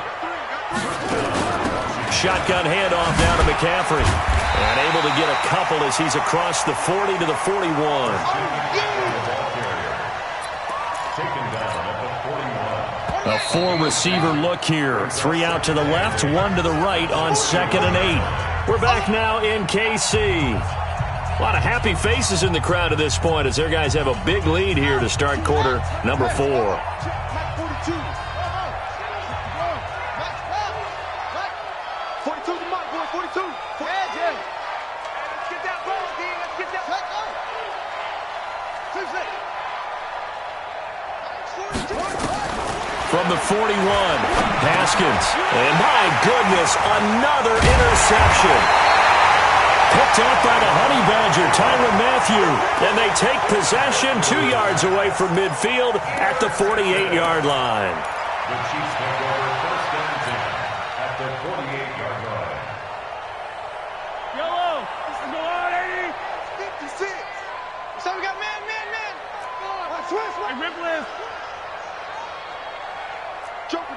Shotgun handoff down to McCaffrey. And able to get a couple as he's across the 40 to the 41. A 4-receiver look here. 3 out to the left, 1 to the right on 2nd and 8. We're back now in KC. A lot of happy faces in the crowd at this point as their guys have a big lead here to start quarter number 4. 42 to Mike, boy, 42. Let's get that ball, D. Let's get that ball. From the 41, Haskins. And my goodness, another interception. Picked up by the Honey Badger, Tyrann Mathieu. And they take possession 2 yards away from midfield at the 48-yard line. The Chiefs take over 1st and 10 at the 48-yard line. Yellow. This is the line, 56. So we got man. Switch. Hey, Ripley. Joker.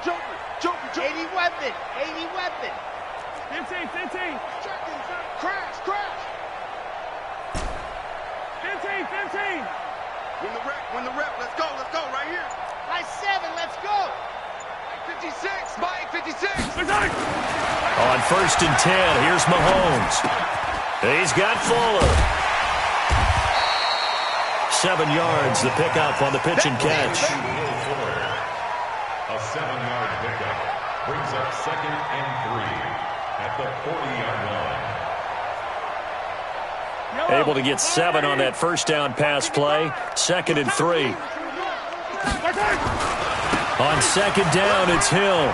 80 weapon. 15. Crash. 15. Win the rep. Let's go right here. By 7, let's go. 56, Mike, 56. On 1st and 10, here's Mahomes. He's got Fuller. 7 yards, the pickup on the pitch and catch. A 7-yard pickup. Brings up 2nd and 3 at the 40-yard line. Able to get 7 on that first down pass play. 2nd and 3. On 2nd down, it's Hill.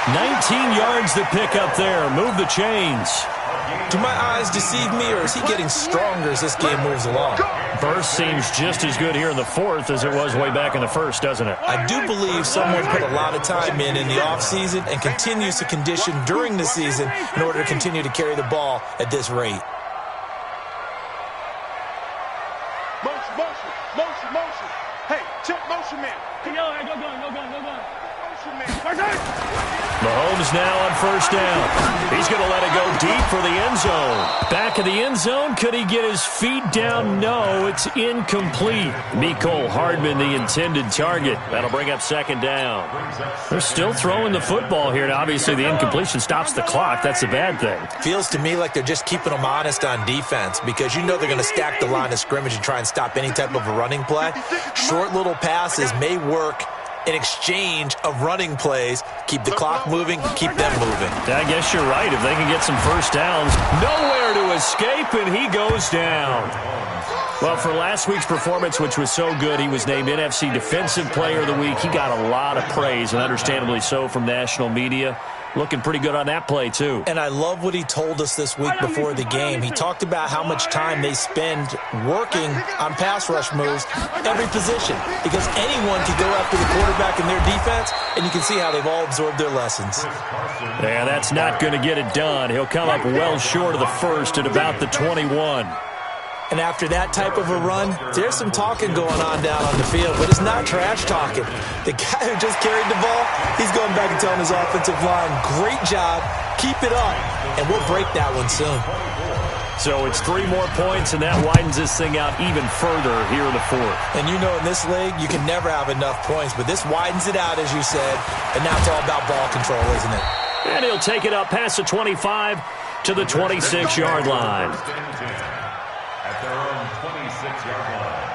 19 yards to pick up there. Move the chains. Do my eyes deceive me, or is he getting stronger as this game moves along? Burst seems just as good here in the 4th as it was way back in the 1st, doesn't it? I do believe someone put a lot of time in the offseason and continues to condition during the season in order to continue to carry the ball at this rate. Motion. Hey, check motion man. Go gun. Motion man. Mahomes now on first down. He's going to let it go deep for the end zone. Back of the end zone. Could he get his feet down? No, it's incomplete. Mecole Hardman, the intended target. That'll bring up 2nd down. They're still throwing the football here, and obviously the incompletion stops the clock. That's a bad thing. Feels to me like they're just keeping them honest on defense because you know they're going to stack the line of scrimmage and try and stop any type of a running play. Short little passes may work in exchange of running plays. Keep the clock moving, keep them moving. I guess you're right. If they can get some first downs, nowhere to escape, and he goes down. Well, for last week's performance, which was so good, he was named NFC Defensive Player of the Week. He got a lot of praise, and understandably so, from national media. Looking pretty good on that play, too. And I love what he told us this week before the game. He talked about how much time they spend working on pass rush moves, every position, because anyone can go after the quarterback in their defense, and you can see how they've all absorbed their lessons. Yeah, that's not going to get it done. He'll come up well short of the first at about the 21. And after that type of a run, there's some talking going on down on the field, but it's not trash talking. The guy who just carried the ball, he's going back and telling his offensive line, great job, keep it up, and we'll break that one soon. So it's 3 more points, and that widens this thing out even further here in the 4th. And you know in this league, you can never have enough points, but this widens it out, as you said, and now it's all about ball control, isn't it? And he'll take it up past the 25 to the 26-yard line. At their own 26-yard line.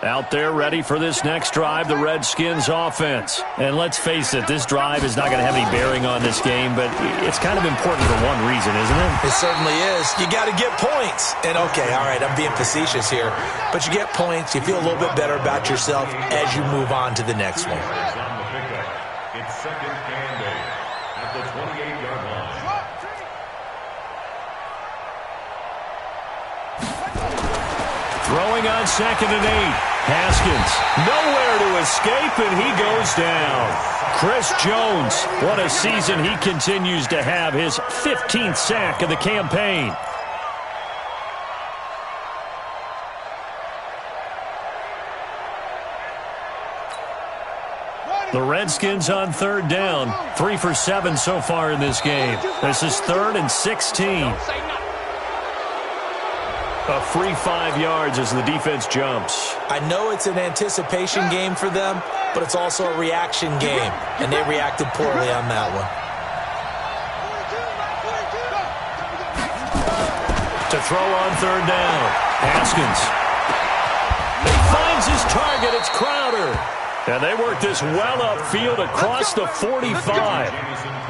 Out there ready for this next drive, the Redskins offense. And let's face it, this drive is not going to have any bearing on this game, but it's kind of important for one reason, isn't it? It certainly is. You got to get points. And okay, all right, I'm being facetious here, but you get points, you feel a little bit better about yourself as you move on to the next one. It's 2nd and 8 at the 28-yard line. Throwing on 2nd and 8. Haskins, nowhere to escape, and he goes down. Chris Jones, what a season he continues to have, his 15th sack of the campaign. The Redskins on 3rd down, 3 for 7 so far in this game. This is 3rd and 16. A free 5 yards as the defense jumps. I know it's an anticipation game for them, but it's also a reaction game, and they reacted poorly on that one. To throw on 3rd down, Haskins. He finds his target, it's Crowder. And they work this well upfield across the 45.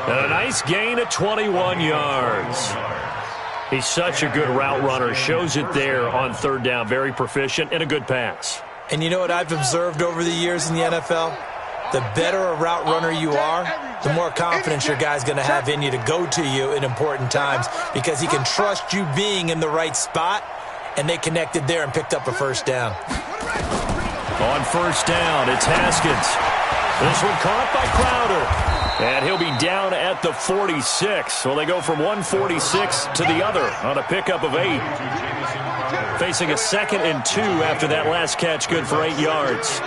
And a nice gain of 21 yards. He's such a good route runner. Shows it there on 3rd down. Very proficient and a good pass. And you know what I've observed over the years in the NFL? The better a route runner you are, the more confidence your guy's going to have in you to go to you in important times because he can trust you being in the right spot, and they connected there and picked up a first down. On 1st down, it's Haskins. This one caught by Crowder. And he'll be down at the 46. So they go from 146 to the other on a pickup of 8. Facing a 2nd and 2 after that last catch, good for 8 yards.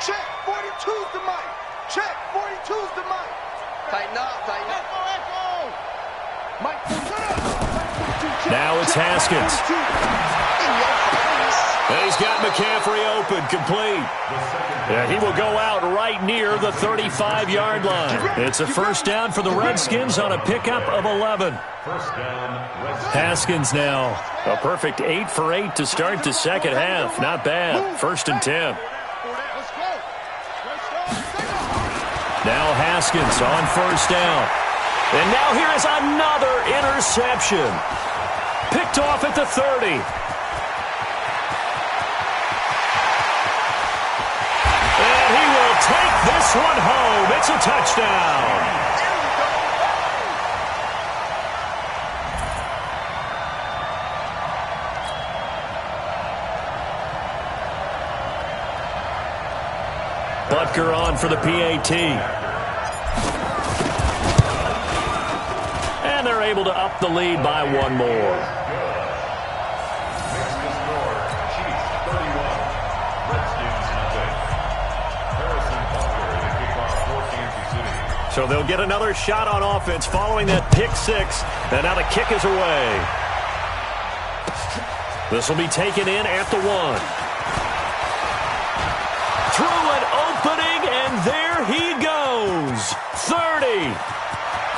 Check, 42's the mic. Check, 42's the mic. Tighten up. Mike, now it's Haskins. He's got McCaffrey open, complete. Yeah, he will go out right near the 35-yard line. It's a first down for the Redskins on a pickup of 11. Haskins now. A perfect 8 for 8 to start the second half. Not bad. First and 10. Now Haskins on first down. And now here is another interception. Picked off at the 30. And he will take this one home. It's a touchdown. Butker on for the PAT. And they're able to up the lead by one more. So they'll get another shot on offense following that pick six. And now the kick is away. This will be taken in at the 1. Through an opening, and there he goes. 30,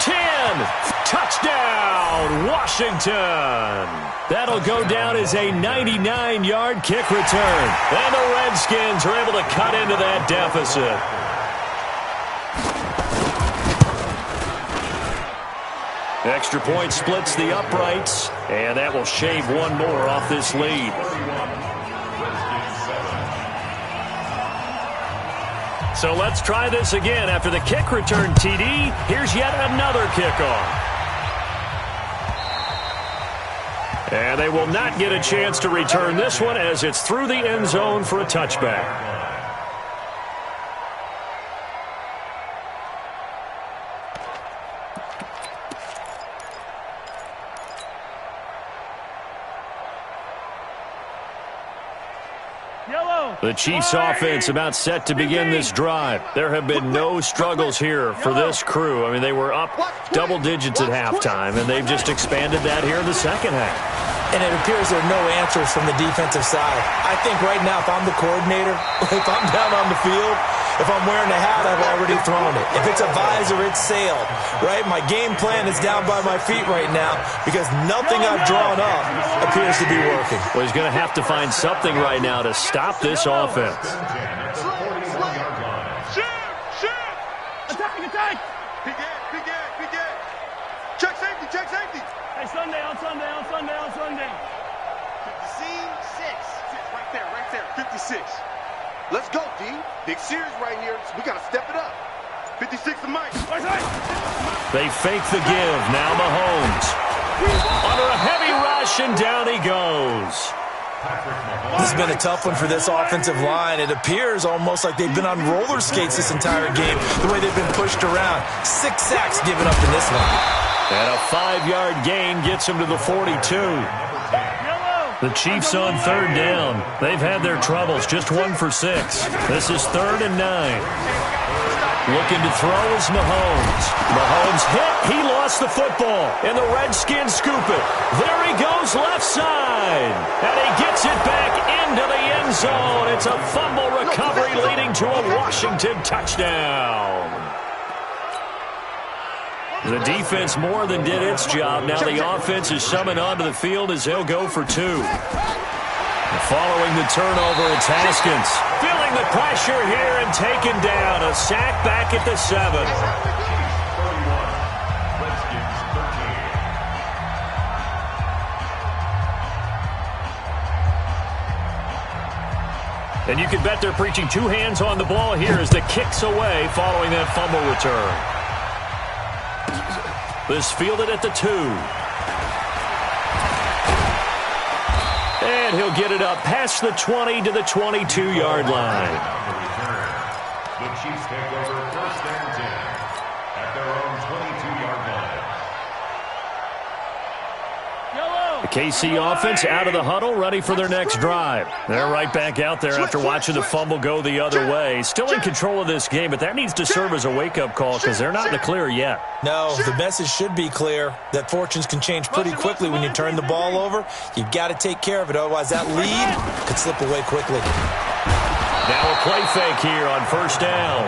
10, touchdown, Washington. That'll go down as a 99-yard kick return. And the Redskins are able to cut into that deficit. Extra point splits the uprights, and that will shave one more off this lead. So let's try this again. After the kick return TD, here's yet another kickoff. And they will not get a chance to return this one as it's through the end zone for a touchback. The Chiefs offense about set to begin this drive. There have been no struggles here for this crew. I mean, they were up double digits at halftime, and they've just expanded that here in the second half. And it appears there are no answers from the defensive side. I think right now, if I'm the coordinator, if I'm down on the field, if I'm wearing a hat, I've already thrown it. If it's a visor, it's sailed, right? My game plan is down by my feet right now because nothing I've drawn up appears to be working. Well, he's going to have to find something right now to stop this offense. Attack! Big end. Check safety. Hey, Sunday. 56. Let's go, D. Big series right here. We got to step it up. 56 to Mike. They fake the give. Now Mahomes. Under a heavy rush, and down he goes. This has been a tough one for this offensive line. It appears almost like they've been on roller skates this entire game, the way they've been pushed around. 6 sacks given up in this one. And a 5-yard gain gets him to the 42. The Chiefs on third down. They've had their troubles, just 1 for 6. This is 3rd and 9. Looking to throw is Mahomes. Mahomes hit. He lost the football. And the Redskins scoop it. There he goes left side. And he gets it back into the end zone. It's a fumble recovery leading to a Washington touchdown. The defense more than did its job. Now the offense is summoned onto the field as they'll go for 2. Following the turnover, it's Haskins. Feeling the pressure here and taken down. A sack back at the 7. And you can bet they're preaching 2 hands on the ball here as the kick's away following that fumble return. This fielded at the 2. And he'll get it up past the 20 to the 22-yard line. The Chiefs take over 1st and 10 at their own 22-yard line. The KC offense out of the huddle, ready for their next drive. They're right back out there after watching the fumble go the other way. Still in control of this game, but that needs to serve as a wake-up call because they're not in the clear yet. No, the message should be clear that fortunes can change pretty quickly when you turn the ball over. You've got to take care of it, otherwise that lead could slip away quickly. Now a play fake here on first down.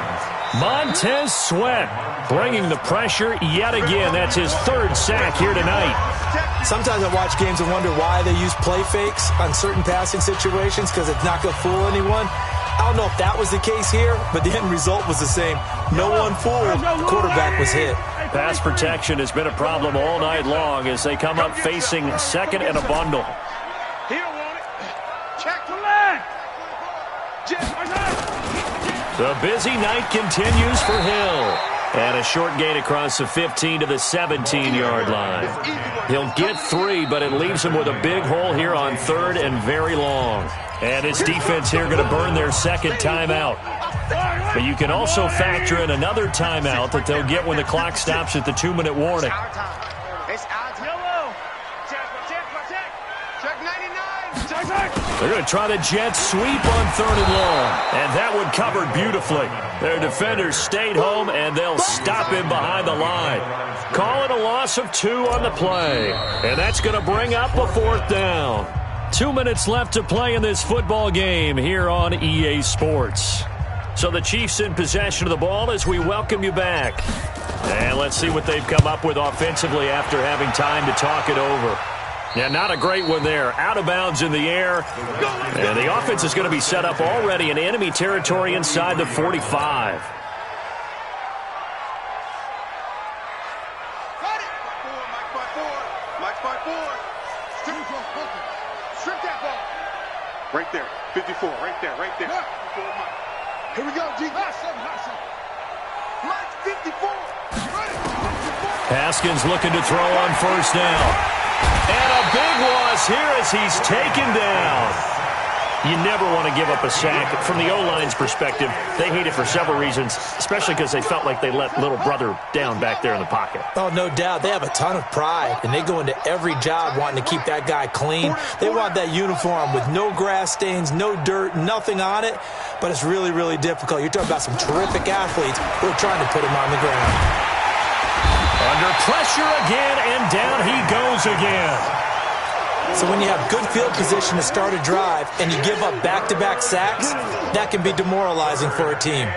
Montez Sweat bringing the pressure yet again. That's his third sack here tonight. Sometimes I watch games and wonder why they use play fakes on certain passing situations because it's not going to fool anyone. I don't know if that was the case here, but the end result was the same. No one fooled. The quarterback was hit. Pass protection has been a problem all night long as they come up facing second and a bundle. The busy night continues for Hill. And a short gain across the 15 to the 17-yard line. He'll get 3, but it leaves him with a big hole here on third and very long. And his defense here going to burn their second timeout. But you can also factor in another timeout that they'll get when the clock stops at the 2-minute warning. They're going to try the jet sweep on third and long. And that one covered beautifully. Their defenders stayed home, and they'll stop him behind the line. Call it a loss of 2 on the play. And that's going to bring up a 4th down. 2 minutes left to play in this football game here on EA Sports. So the Chiefs in possession of the ball as we welcome you back. And let's see what they've come up with offensively after having time to talk it over. Yeah, not a great one there. Out of bounds in the air. And the offense is going to be set up already in enemy territory inside the 45. Right there. 54. Right there. Right there. Here we go, G. Mike 54. Haskins looking to throw on first down. And a big loss here as he's taken down. You never want to give up a sack. From the O-line's perspective, they hate it for several reasons, especially because they felt like they let little brother down back there in the pocket. Oh, no doubt. They have a ton of pride, and they go into every job wanting to keep that guy clean. They want that uniform with no grass stains, no dirt, nothing on it, but it's really, really difficult. You're talking about some terrific athletes who are trying to put him on the ground. Under pressure again, and down he goes again. So when you have good field position to start a drive and you give up back-to-back sacks, that can be demoralizing for a team.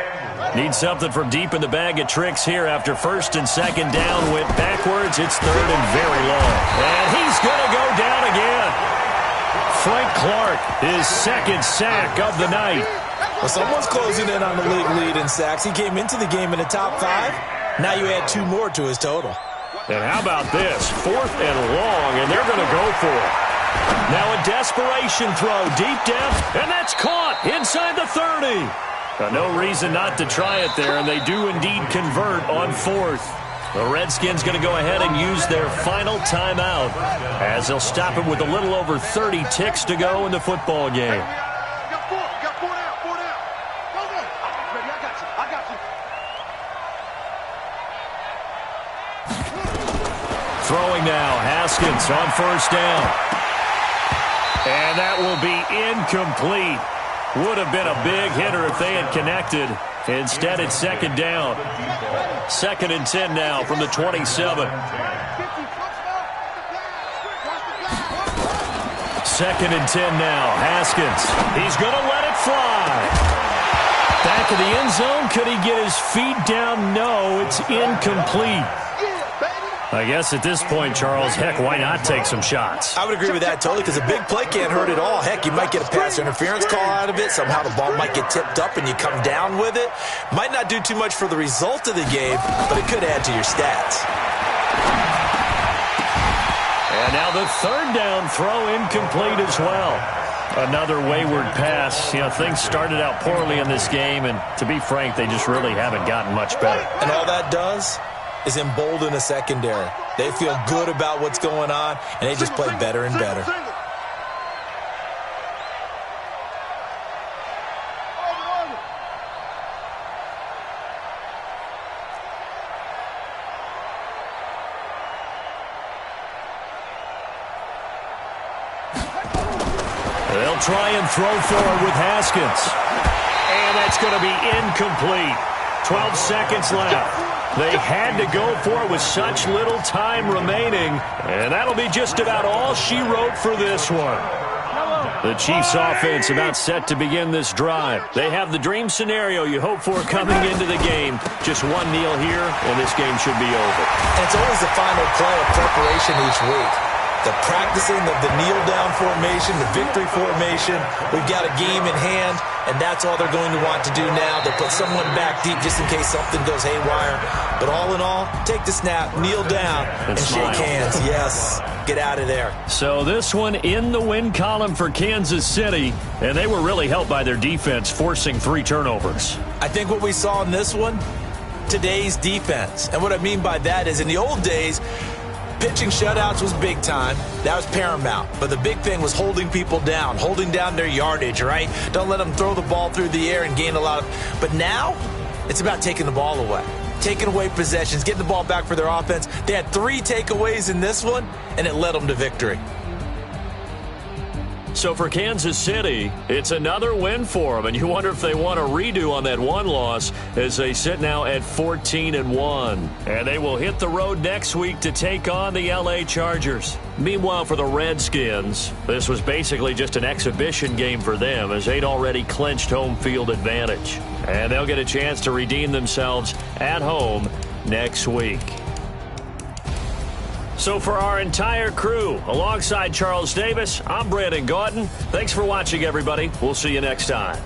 Need something from deep in the bag of tricks here after first and second down went backwards. It's third and very long. And he's going to go down again. Frank Clark, his second sack of the night. Well, someone's closing in on the league lead in sacks. He came into the game in the top 5. Now you add 2 more to his total. And how about this? 4th and long, and they're going to go for it. Now a desperation throw deep down, and that's caught inside the 30. No reason not to try it there, and they do indeed convert on 4th. The Redskins going to go ahead and use their final timeout as they'll stop it with a little over 30 ticks to go in the football game. Throwing now, Haskins on first down. And that will be incomplete. Would have been a big hitter if they had connected. Instead, it's second down. 2nd and 10 now from the 27. 2nd and 10 now, Haskins. He's going to let it fly. Back of the end zone. Could he get his feet down? No, it's incomplete. I guess at this point, Charles, heck, why not take some shots? I would agree with that totally because a big play can't hurt at all. Heck, you might get a pass interference call out of it. Somehow the ball might get tipped up and you come down with it. Might not do too much for the result of the game, but it could add to your stats. And now the 3rd down throw incomplete as well. Another wayward pass. You know, things started out poorly in this game, and to be frank, they just really haven't gotten much better. And all that does is embolden a secondary. They feel good about what's going on, and they just play better and better. They'll try and throw forward with Haskins. And that's going to be incomplete. 12 seconds left. They had to go for it with such little time remaining. And that'll be just about all she wrote for this one. The Chiefs offense about set to begin this drive. They have the dream scenario you hope for coming into the game. Just one kneel here, and this game should be over. And it's always the final play of preparation each week. The practicing of the kneel-down formation, the victory formation. We've got a game in hand, and that's all they're going to want to do now. They'll put someone back deep just in case something goes haywire. But all in all, take the snap, kneel down, and shake hands. Yes, get out of there. So this one in the win column for Kansas City, and they were really helped by their defense, forcing 3 turnovers. I think what we saw in this one, today's defense. And what I mean by that is in the old days, pitching shutouts was big time. That was paramount. But the big thing was holding people down, holding down their yardage, right? Don't let them throw the ball through the air and gain a lot of... But now, it's about taking the ball away. Taking away possessions, getting the ball back for their offense. They had 3 takeaways in this one, and it led them to victory. So for Kansas City, it's another win for them, and you wonder if they want a redo on that one loss as they sit now at 14-1. And they will hit the road next week to take on the LA Chargers. Meanwhile, for the Redskins, this was basically just an exhibition game for them as they'd already clinched home field advantage. And they'll get a chance to redeem themselves at home next week. So for our entire crew, alongside Charles Davis, I'm Brandon Gaudin. Thanks for watching, everybody. We'll see you next time.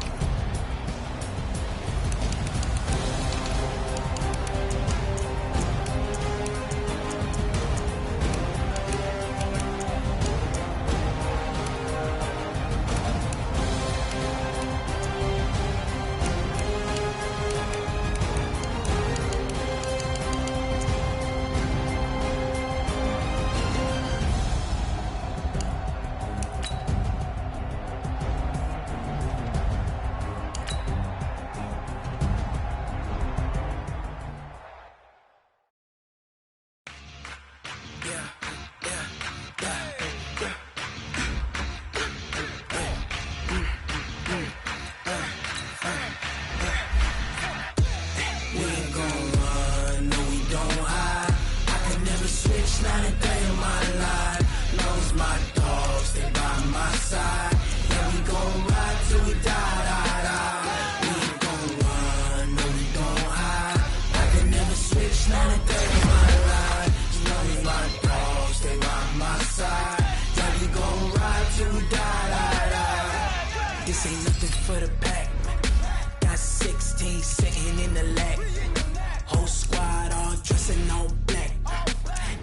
This ain't nothing for the pack. Got 16 sitting in the lap. Whole squad all dressing all black.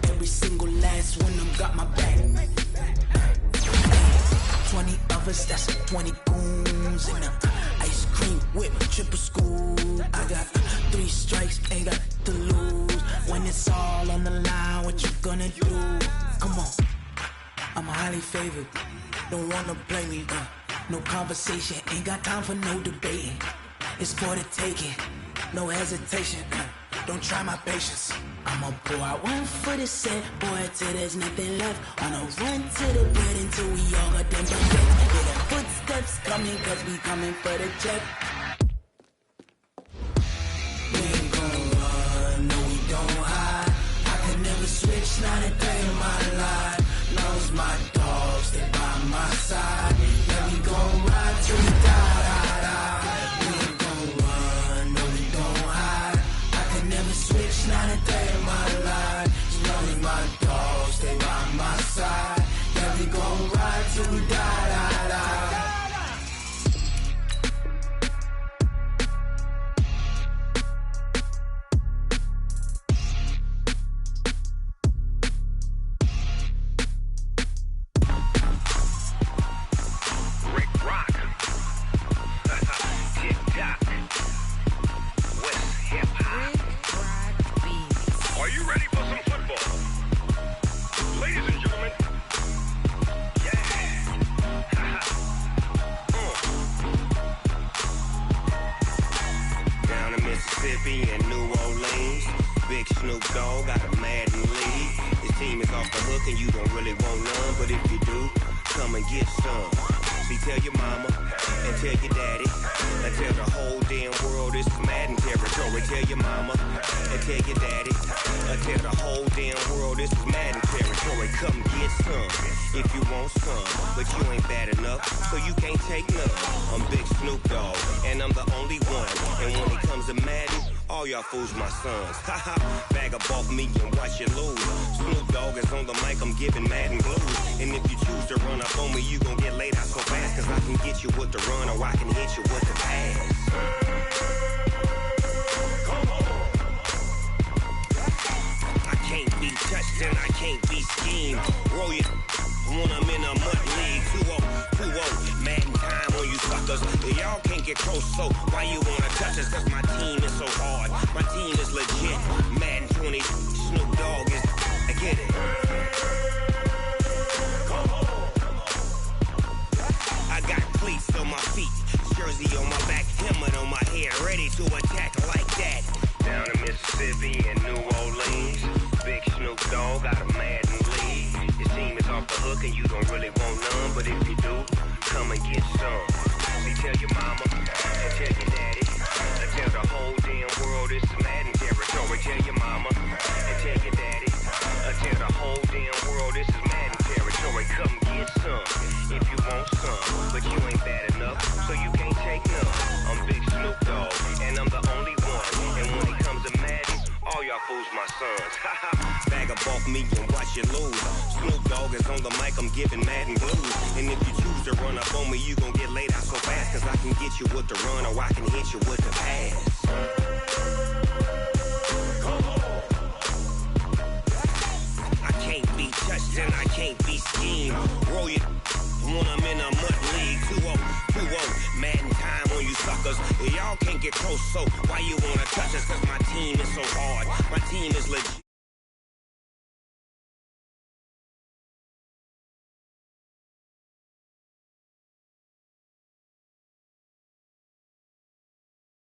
Every single last one of them got my back. 20 of us, that's 20 goons in the ice cream whip, triple scoop. I got 3 strikes, ain't got to lose. When it's all on the line, what you gonna do? Come on, I'm highly favored. Don't wanna play me, no conversation, ain't got time for no debating. It's for the taking, no hesitation. Don't try my patience. I'ma pour out one for the set, boy, till there's nothing left. On a run to the bread until we all got them baguettes. Hear the footsteps coming, cause we coming for the jet. We ain't gon' run, no we don't hide. I could never switch, not a day in my life. Knows my dogs, they by my side. Yeah, we gon' ride till we die. We ain't gon' run, no we don't hide. I could never switch, not a day in my life. As long as my dogs, they by my side. Yeah, we gon' ride till we die. And New Orleans, Big Snoop Dogg got a Madden lead. This team is off the hook and you don't really want none, but if you do, come and get some. See, tell your mama and tell your daddy and tell the whole damn world this is Madden territory. Tell your mama and tell your daddy and tell the whole damn world this is Madden territory. Come get some if you want some, but you ain't bad enough, so you can't take none. I'm Big Snoop Dogg, and I'm the only one. And when it comes to Madden, all y'all fools my sons. Haha, bag up off me and watch you lose. Snoop Dogg is on the mic, I'm giving Madden blues. And if you choose to run up on me, you gon' get laid out so fast. Cause I can get you with the run or I can hit you with the pass. I can't be touched and I can't be schemed. Roll you when I'm in a mud league. 2-0, Madden time on you suckers. Y'all can't get close, so why you wanna touch us? Cause my team is so hard. My team is legit. Madden 20, Snoop Dogg is, I get it. I got cleats on my feet, jersey on my back, helmet on my head, ready to attack like that. Down in Mississippi and New Orleans, Big Snoop Dogg got a Madden league. Your team is off the hook and you don't really want none, but if you do, come and get some. See, tell your mama and tell your daddy and tell the whole damn world this is Madden territory. Tell your mama and tell your daddy and tell the whole damn world this is Madden territory. Come get some if you want some, but you ain't bad enough, so you can't take none. I'm Big Snoop Dogg, and I'm the only one. And when it comes to Madden, all y'all fools my sons. Bag up off me and watch you lose. Snoop Dogg is on the mic, I'm giving Madden blues. And if you choose to run up on me, you gon' get laid out so fast. Cause I can get you with the run or I can hit you with the pass. I can't be touched and I can't be schemed. Roll you when I'm in a mud league. 2-0, Madden time on you suckers. Y'all can't get close, so why you wanna touch us? Cause my team is so hard. My team is legit.